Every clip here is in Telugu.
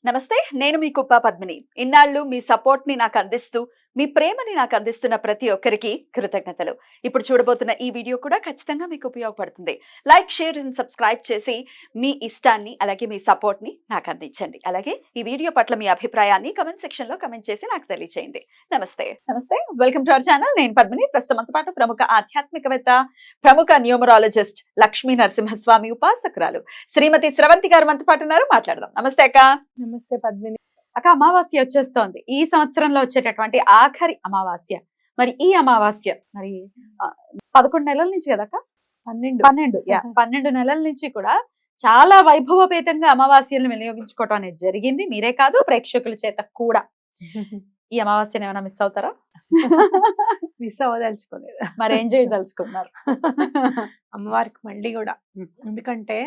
నమస్తే. నేను మీ కుప్ప పద్మిని. ఇన్నాళ్ళు మీ సపోర్ట్‌ని నాకందిస్తూ, మీ ప్రేమని నాకందిస్తున్న ప్రతి ఒక్కరికి కృతజ్ఞతలు. ఇప్పుడు చూడబోతున్న ఈ వీడియో కూడా ఖచ్చితంగా మీకు ఉపయోగపడుతుంది. లైక్, షేర్ అండ్ సబ్స్క్రైబ్ చేసి మీ ఇష్టాన్ని, అలాగే మీ సపోర్ట్‌ని నాకందించండి. అలాగే ఈ వీడియో పట్ల మీ అభిప్రాయాన్ని కామెంట్ సెక్షన్‌లో కామెంట్ చేసి నాకు తెలియజేయండి. నమస్తే. నమస్తే. Welcome to our channel. నేను పద్మిని. ప్రస్తుతం మనతో పాటు ప్రముఖ ఆధ్యాత్మికవేత్త, ప్రముఖ న్యూమరాలజిస్ట్ లక్ష్మీ నరసింహస్వామి ఉపాసకురాలు శ్రీమతి స్రవంతి గారు మనతో పాటు ఉన్నారు. మాట్లాడదాం. నమస్తే అక్క. నమస్తే పద్మిని. అక్క, అమావాస్య వచ్చేస్తోంది. ఈ సంవత్సరంలో వచ్చేటటువంటి ఆఖరి అమావాస్య. మరి ఈ అమావాస్య మరి 11 నెలల నుంచి కదక్క? 12 నెలల నుంచి కూడా చాలా వైభవపేతంగా అమావాస్యలను వినియోగించుకోవటం అనేది జరిగింది. మీరే కాదు, ప్రేక్షకుల చేత కూడా. ఈ అమావాస్యను ఏమైనా మిస్ అవుతారా? మిస్ అవ్వదలుచుకోలేదు. మరి ఏం చేయదలుచుకున్నారు? అమ్మవారికి మళ్ళీ కూడా ఎందుకంటే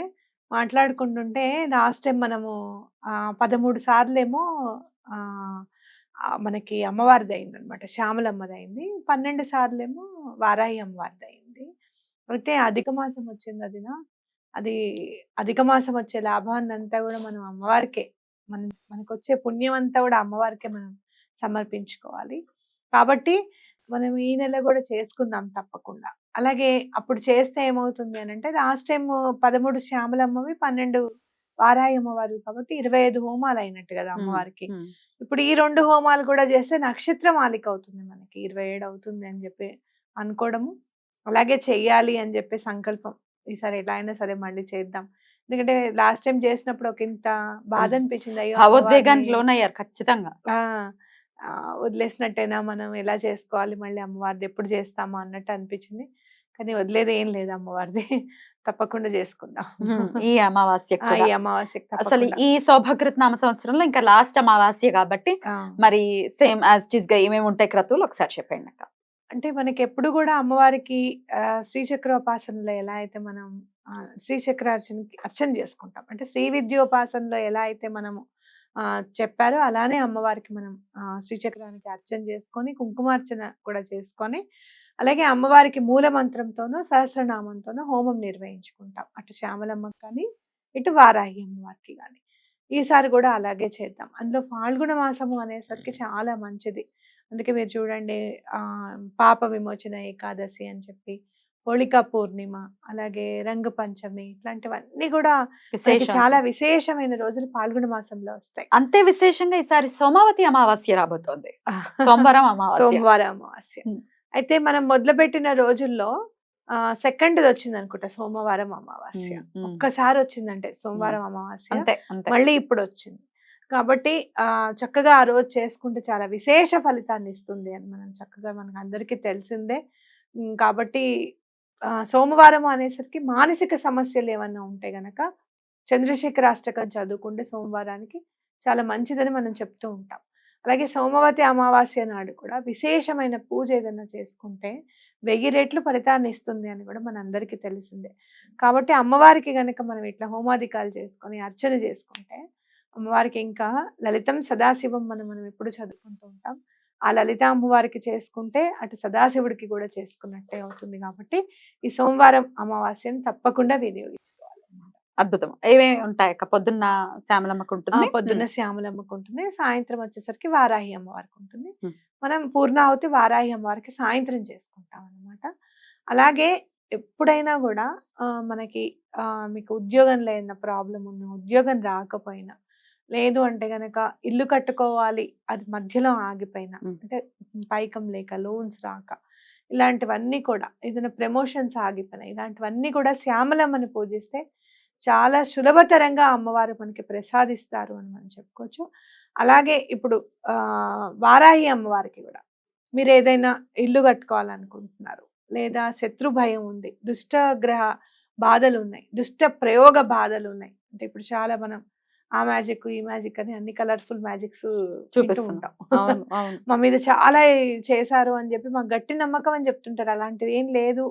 మాట్లాడుకుంటుంటే లాస్ట్ టైం మనము 13 సార్లేమో మనకి అమ్మవారిది అయింది అనమాట, శ్యామలమ్మది అయింది. 12 సార్లేమో వారాహి అమ్మవారిది అయింది. అయితే అధిక మాసం వచ్చింది అది అధిక మాసం వచ్చే లాభాన్ని అంతా కూడా మనం అమ్మవారికే, మనకు వచ్చే పుణ్యం అంతా కూడా అమ్మవారికే మనం సమర్పించుకోవాలి. కాబట్టి మనం ఈ నెల కూడా చేసుకుందాం తప్పకుండా. అలాగే అప్పుడు చేస్తే ఏమవుతుంది అని అంటే, లాస్ట్ టైం 13 శ్యామలమ్మవి, 12 వారాహి అమ్మవారు, కాబట్టి 25 హోమాలు అయినట్టు కదా అమ్మవారికి. ఇప్పుడు ఈ 2 హోమాలు కూడా చేస్తే నక్షత్ర మాలిక అవుతుంది, మనకి 27 అవుతుంది అని చెప్పి అనుకోవడము, అలాగే చెయ్యాలి అని చెప్పి సంకల్పం. ఈసారి ఎలా అయినా సరే మళ్ళీ చేద్దాం. ఎందుకంటే లాస్ట్ టైం చేసినప్పుడు ఒక ఇంత బాధ అనిపించింది, అయ్యో భావోద్వేగానికి లోనయ్యారు ఖచ్చితంగా. వదిలేసినట్టేనా, మనం ఎలా చేసుకోవాలి, మళ్ళీ అమ్మవారిది ఎప్పుడు చేస్తామో అన్నట్టు అనిపించింది. కానీ వదిలేది ఏం లేదు అమ్మవారిది, తప్పకుండా చేసుకుందాం ఈ అమావాస్య. ఈ అమావాస్య అసలు ఈ శోభకృత్ నామ సంవత్సరంలో ఇంకా లాస్ట్ అమావాస్య కాబట్టి మరి సేమ్ యాజ్ ఇట్ ఈస్ గా ఏమేమి ఉంటాయి క్రతువులు ఒకసారి చెప్పండి అక్క. అంటే మనకి ఎప్పుడు కూడా అమ్మవారికి శ్రీచక్రోపాసనలో ఎలా అయితే మనం శ్రీచక్ర అర్చన చేసుకుంటాం, అంటే శ్రీ విద్యోపాసనలో ఎలా అయితే మనము చెప్పారో అలానే అమ్మవారికి మనం శ్రీచక్రానికి అర్చన చేసుకొని, కుంకుమార్చన కూడా చేసుకొని, అలాగే అమ్మవారికి మూల మంత్రంతోనూ సహస్రనామంతోనూ హోమం నిర్వహించుకుంటాం, అటు శ్యామలమ్మకి కానీ ఇటు వారాహి అమ్మవారికి కానీ. ఈసారి కూడా అలాగే చేద్దాం. అందులో ఫాల్గుణ మాసము అనేసరికి చాలా మంచిది. అందుకే మీరు చూడండి, పాప విమోచన ఏకాదశి అని చెప్పి, హోళికా పూర్ణిమ, అలాగే రంగ పంచమి, ఇట్లాంటివన్నీ కూడా చాలా విశేషమైన రోజులు పాల్గొన మాసంలో వస్తాయి. అంతే విశేషంగా ఈసారి సోమావతి అమావాస్య రాబోతోంది, సోమవారం అమావాస్య. అయితే మనం మొదలుపెట్టిన రోజుల్లో సెకండ్ వచ్చింది అనుకుంటా సోమవారం అమావాస్య. ఒక్కసారి వచ్చిందంటే సోమవారం అమావాస్య, మళ్ళీ ఇప్పుడు వచ్చింది. కాబట్టి చక్కగా ఆ రోజు చేసుకుంటే చాలా విశేష ఫలితాన్ని ఇస్తుంది అని మనం చక్కగా మనకు అందరికీ తెలిసిందే. కాబట్టి సోమవారం అనేసరికి మానసిక సమస్యలు ఏమన్నా ఉంటే గనక చంద్రశేఖర అష్టకం చదువుకుంటే సోమవారానికి చాలా మంచిదని మనం చెప్తూ ఉంటాం. అలాగే సోమవతి అమావాస్య నాడు కూడా విశేషమైన పూజ ఏదైనా చేసుకుంటే 1000 రెట్లు ఫలితాన్ని ఇస్తుంది అని కూడా మనందరికీ తెలిసిందే. కాబట్టి అమ్మవారికి గనక మనం ఇట్లా హోమాధికాలు చేసుకొని అర్చన చేసుకుంటే, అమ్మవారికి ఇంకా లలితం సదాశివం మనం ఎప్పుడు చదువుకుంటూ ఉంటాం, ఆ లలిత అమ్మవారికి చేసుకుంటే అటు సదాశివుడికి కూడా చేసుకున్నట్టే అవుతుంది. కాబట్టి ఈ సోమవారం అమావాస్యను తప్పకుండా వినియోగించుకోవాలి. అద్భుతం. ఏమేమి ఉంటాయి అక్క? పొద్దున్న శ్యామలమ్మకు ఉంటుంది, పొద్దున్న శ్యామలమ్మకు ఉంటుంది, సాయంత్రం వచ్చేసరికి వారాహి అమ్మవారికి ఉంటుంది. మనం పూర్ణాహుతి వారాహి అమ్మవారికి సాయంత్రం చేసుకుంటాం అన్నమాట. అలాగే ఎప్పుడైనా కూడా మనకి మీకు ఉద్యోగంలో ఏదైనా ప్రాబ్లం ఉన్నా, ఉద్యోగం రాకపోయినా, లేదు అంటే గనక ఇల్లు కట్టుకోవాలి అది మధ్యలో ఆగిపోయినా, అంటే పైకం లేక, లోన్స్ రాక, ఇలాంటివన్నీ కూడా, ఏదైనా ప్రమోషన్స్ ఆగిపోయినా, ఇలాంటివన్నీ కూడా శ్యామలమ్మని పూజిస్తే చాలా సులభతరంగా అమ్మవారు మనకి ప్రసాదిస్తారు అని మనం చెప్పుకోవచ్చు. అలాగే ఇప్పుడు వారాహి అమ్మవారికి కూడా మీరు ఏదైనా ఇల్లు కట్టుకోవాలనుకుంటున్నారు, లేదా శత్రు భయం ఉంది, దుష్ట గ్రహ బాధలు ఉన్నాయి, దుష్ట ప్రయోగ బాధలు ఉన్నాయి, అంటే ఇప్పుడు చాలా మనం ఆ మ్యాజిక్ ఈ మ్యాజిక్ అని అన్ని కలర్ఫుల్ మ్యాజిక్స్ చూపిస్తూ ఉంటాం. మా మీద చాలా చేశారు అని చెప్పి మాకు గట్టి నమ్మకం అని చెప్తుంటారు. అలాంటిది ఏం లేదు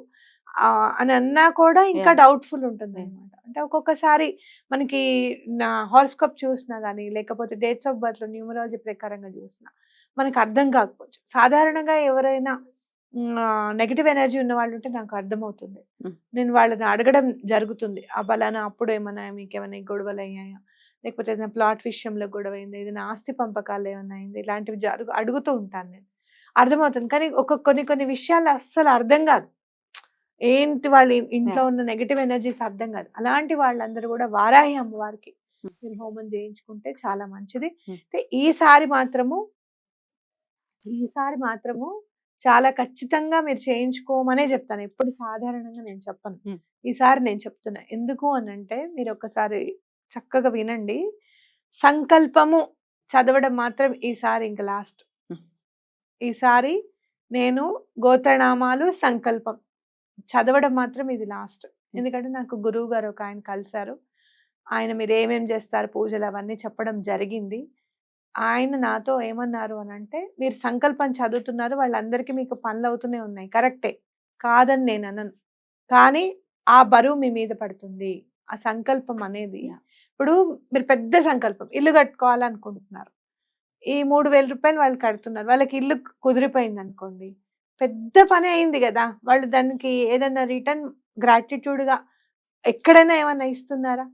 అని అన్నా కూడా ఇంకా డౌట్ఫుల్ ఉంటుంది అనమాట. అంటే ఒక్కొక్కసారి మనకి నా హారోస్కోప్ చూసినా కానీ, లేకపోతే డేట్స్ ఆఫ్ బర్త్ లో న్యూమరాలజీ ప్రకారంగా చూసినా మనకు అర్థం కాకపోవచ్చు. సాధారణంగా ఎవరైనా నెగటివ్ ఎనర్జీ ఉన్న వాళ్ళు ఉంటే నాకు అర్థమవుతుంది. హ్మ్. నేను వాళ్ళని అడగడం జరుగుతుంది. ఆ పలానా అప్పుడు ఏమన్నా మీకేమైనా గొడవలు అయ్యాయా? లేకపోతే ఏదైనా ప్లాట్ విషయంలో గొడవ అయిందా? ఏదైనా ఆస్తి పంపకాలు ఏమన్నా అయిందా? ఇలాంటివి అడుగుతూ ఉంటాను నేను. అర్థమవుతుంది. కానీ కొన్ని కొన్ని విషయాలు అస్సలు అర్థం కాదు. ఏంటి వాళ్ళ ఇంట్లో యాహ్! ఉన్న నెగెటివ్ ఎనర్జీస్ అర్థం కాదు. అలాంటి వాళ్ళందరూ కూడా వారాహి అమ్మవారికి హ్మ్. మీరు హోమం చేయించుకుంటే చాలా మంచిది. హ్మ్. అయితే ఈసారి మాత్రము చాలా ఖచ్చితంగా మీరు చేయించుకోమనే చెప్తాను. ఎప్పుడు సాధారణంగా నేను చెప్పను. హ్మ్. ఈసారి నేను చెప్తున్నా. ఎందుకు అనంటే మీరు ఒక్కసారి చక్కగా వినండి. సంకల్పము చదవడం మాత్రం ఈసారి ఇంక లాస్ట్. హ్మ్. ఈసారి నేను గోత్రనామాలు, సంకల్పం చదవడం మాత్రం ఇది లాస్ట్. ఎందుకంటే నాకు గురువు గారు ఒకాయన కలిసారు. ఆయన మీరేమేం చేస్తారు పూజలు అవన్నీ చెప్పడం జరిగింది. ఆయన నాతో ఏమన్నారు అనంటే, "మీరు సంకల్పం చదువుతున్నారు. వాళ్ళందరికీ మీకు పనులవుతూనే ఉన్నాయి. కరెక్టే. కాదని నేననను. కానీ ఆ బరువు మీ మీద పడుతుంది. ఆ సంకల్పం అనేది యాహ్! ఇప్పుడు మీరు పెద్ద సంకల్పం ఇల్లు కట్టుకోవాలనుకుంటున్నారు. ఈ 3000 వాళ్ళు కడుతున్నారు. వాళ్ళకి ఇల్లు కుదిరిపోయిందనుకోండి. పెద్ద పనే అయింది గదా! వాళ్ళు దానికి ఏదన్నా రిటర్న్ గ్రాటిట్యూడ్‌గా ఎక్కడైనా ఏమన్నా ఇస్తున్నారా?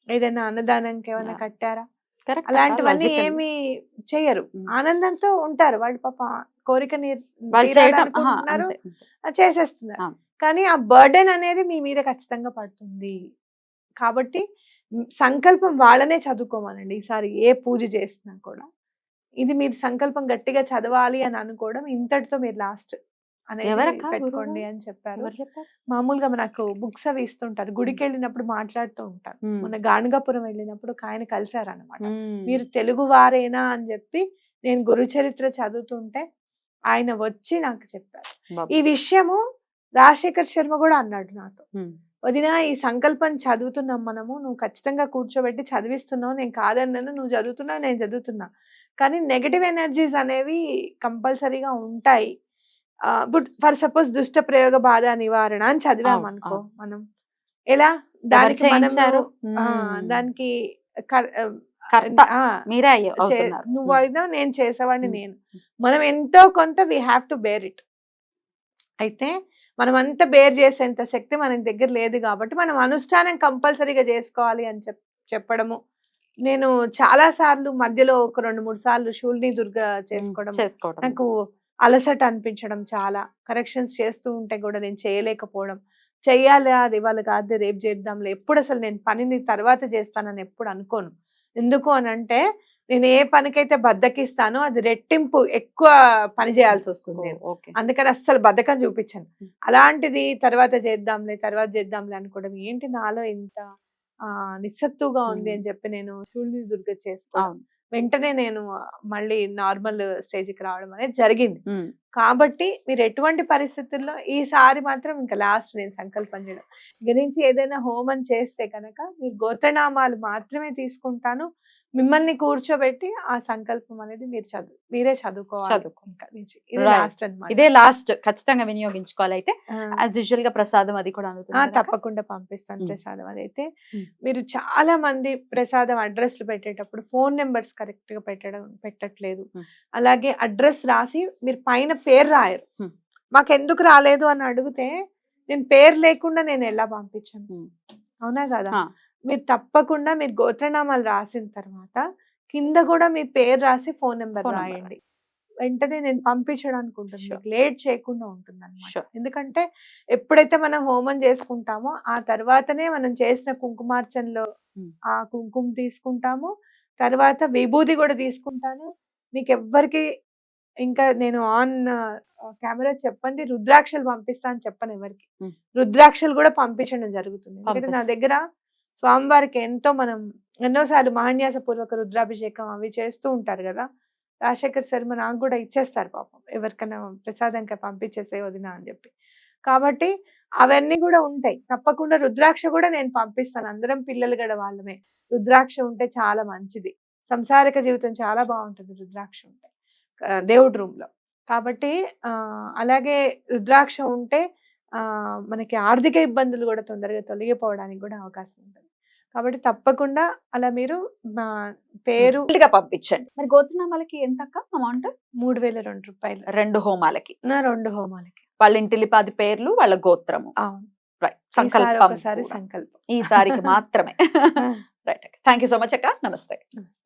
ఏదైనా అన్నదానంకేమన్నా యాహ్! కట్టారా? కరెక్ట్ అక్క. అలాంటివన్నీ లాజికల్. ఏమీ చెయ్యరు. హ్మ్. ఆనందంతో ఉంటారు. వాళ్ళు పాపం కోరిక వాళ్ళు చేయటం. అహా! తీరాలనుకుంటున్నారు. అంతే. అంతే. చేసేస్తున్నారు. అవును. కానీ ఆ బర్డెన్ అనేది మీ మీద ఖచ్చితంగా పడుతుంది. కాబట్టి సంకల్పం వాళ్ళనే చదువుకోమనండి. ఈసారి ఏ పూజ చేసినా కూడా. ఇది మీరు సంకల్పం గట్టిగా చదవాలి అని అనుకోవడం ఇంతటితో మీరు లాస్ట్ అనేది ఎవరక్క గురువు? పెట్టుకోండి అని చెప్పారు. ఎవరు చెప్పారు? మామూలుగా నాకు బుక్స్ అవి ఇస్తుంటారు. గుడికెళ్ళినప్పుడు మాట్లాడుతూ ఉంటారు. హ్మ్. మొన్న గాణగాపురం వెళ్ళినప్పుడు ఒకాయన కలిసారనమాట. హ్మ్. మీరు తెలుగు వారేనా అని చెప్పి నేను గురు చరిత్ర చదువుతుంటే ఆయన వచ్చి నాకు చెప్పారు. బాబు. ఈ విషయము రాజశేఖర్ శర్మ కూడా అన్నాడు నాతో. హ్మ్. వదినా ఈ సంకల్పం చదువుతున్నాం మనము. నువ్వు ఖచ్చితంగా కూర్చోబెట్టి చదివిస్తున్నావు. నేను కాదనను. నువ్వు చదువుతున్నావు, నేను చదువుతున్నా. కానీ నెగెటివ్ ఎనర్జీస్ అనేవి కంపల్సరీగా ఉంటాయి. ఇప్పుడు ఫర్ సపోజ్ దుష్ట ప్రయోగ బాధ నివారణ అని అవును. చదివామనుకో అవును. మనం. ఎలా? ఎవరు దానికి మనము చేయించారు? దానికి కర్ ఆహ్, కర్త ఆ! మీరే చే అవుతున్నారు. హ్మ్. నువ్వైనా నేను చేసేవాడిని హ్మ్. నేను. మనం ఎంతో కొంత we have to bear it. అయితే మనమంతా బేర్ చేసేంత శక్తి మన దగ్గర లేదు గాబట్టి, మనం అనుష్ఠానం కంపల్సరీగా జేసుకోవాలి అని చెప్పడము. నేను చాలా సార్లు మధ్యలో ఒక 2, 3 సార్లు శూలిని దుర్గ హ్మ్. చేసుకోవడము. చేసుకోవడం. నాకు అలసట అనిపించడం చాలా. కరెక్షన్స్ చేస్తూ ఉంటే గూడా నేను చేయలేకపోవడం. చెయ్యాలా అది ఇవాళ కాదు రేపు చేద్దాంలే. ఎప్పుడసలు నేను పనిని తర్వాత చేస్తానని ఎప్పుడు అనుకోను. ఎందుకు అనంటే, నేను ఏ పనికైతే బద్ధకిస్తానో అది రెట్టింపు ఎక్కువ పని చేయాల్సొస్తుంది ఓహ్! నేను. ఓకే. అందుకని అస్సలు బద్ధకం చూపించను. హ్మ్. అలాంటిది తర్వాత చేద్దాంలే అనుకోవడం. ఏంటి నాలో ఇంత నిస్సత్తుగా ఉంది హ్మ్. అని చెప్పి నేను శూలిని దుర్గ చేసుకోవడం. అవును. వెంటనే నేను మళ్ళీ నార్మల్ స్టేజ్‌కి రావడం అనేది జరిగింది. హ్మ్. కాబట్టి మీరు ఎటువంటి పరిస్థితుల్లో ఈసారి మాత్రం ఇంకా లాస్ట్ నేను సంకల్పం చేయడం. ఇక నుంచి ఏదైనా హోమం చేస్తే గనక మీరు గోత్రనామాలు మాత్రమే తీసుకుంటాను. మిమ్మల్ని కూర్చోబెట్టి ఆ సంకల్పం అనేది మీరే చదువుకోవాలి చదువుకో. ఇంకా నుంచి. ఇది రైట్. లాస్ట్ అన్నమాట. ఇదే లాస్ట్. ఖచ్చితంగా వినియోగించుకోవాలయితే. ఆ! యాజ్ యూజువల్‌గా ప్రసాదం అది కూడా అందుతుంది కదక్క? తప్పకుండా పంపిస్తాను హ్మ్. ప్రసాదం అదైతే. హ్మ్. మీరు చాలా మంది ప్రసాదం అడ్రెస్‌లు పెట్టేటప్పుడు ఫోను నంబర్స్ కరెక్ట్‌గా పెట్టట్లేదు. హ్మ్. అలాగే అడ్రెస్ రాసి మీరు పైన పేరు రాయరు. హ్మ్. మాకెందుకు రాలేదు అని అడిగితే, నేను పేరు లేకుండా నేనెలా పంపించను. హ్మ్. అవునా గదా! ఆ! మీరు తప్పకుండా మీరు గోత్రనామాలు రాసిన తర్వాత, కింద గూడా మీ పేరు రాసి ఫోను నంబర్ ఫోను నంబర్ రాయండి. వెంటనే నేను పంపించడానికి ఉంటుంది. షూర్. మీకు లేట్ చేయకుండా ఉంటుందన్నమాట. షూర్. ఎందుకంటే ఎప్పుడైతే మనం హోమం చేసుకుంటామో, ఆ తర్వాతనే మనం చేసిన కుంకుమార్చనలో హ్మ్. ఆ కుంకుమ తీసుకుంటాము. తర్వాత విభూది గూడా తీసుకుంటాను. మీకెవ్వరికీ ఇంకా నేను కెమెరా చెప్పండి రుద్రాక్షలు పంపిస్తా అని చెప్పను ఎవరికీ. హ్మ్. రుద్రాక్షలు గూడా పంపించడం జరుగుతుంది. ఎందుకంటే నా పంపిస్ దగ్గర స్వామివారికి ఎన్నో సార్లు మహాన్యాసపూర్వక రుద్రాభిషేకం అవి చేస్తూ ఉంటారు గదా! రాజశేఖర్ శర్మ నాకు గూడా ఇచ్చేస్తారు పాపం. ఎవరికైనా ప్రసాదంగా పంపించేసేయి వదిన అని జెప్పి. కాబట్టి అవన్నీ గూడా ఉంటాయి. తప్పకుండా రుద్రాక్ష గూడా నేను పంపిస్తాను. అందరం పిల్లలు గడ వాళ్ళమే. రుద్రాక్ష ఉంటే చాలా మంచిది. సంసారిక జీవితం చాలా బావుంటుంది రుద్రాక్ష ఉంటే. దేవుడి రూమ్‌లో. కాబట్టి అలాగే రుద్రాక్ష ఉంటే మనకి ఆర్థిక ఇబ్బందులు గూడా తొందరగా తొలగిపోవడానికి గూడా అవకాశం ఉంటుంది. కాబట్టి తప్పకుండా అలా మీరు మా పేరు గా పంపించండి. మరి గోత్రనామాలకి ఎంత అక్క అమౌంట్? 3002 రూపాయలు 2 హోమాలకి. నా 2 హోమాలకి. వాళ్ళ ఇంటిలిపాది పేర్లు, వాళ్ళ గోత్రము. అవును. రైట్. ఈసారి సంకల్పం ఒకసారి కూడా. సంకల్పం. ఈసారికి మాత్రమే. రైట్ అక్క. థ్యాంక్ యూ సో మచ్ అక్క. నమస్తే. నమస్తే.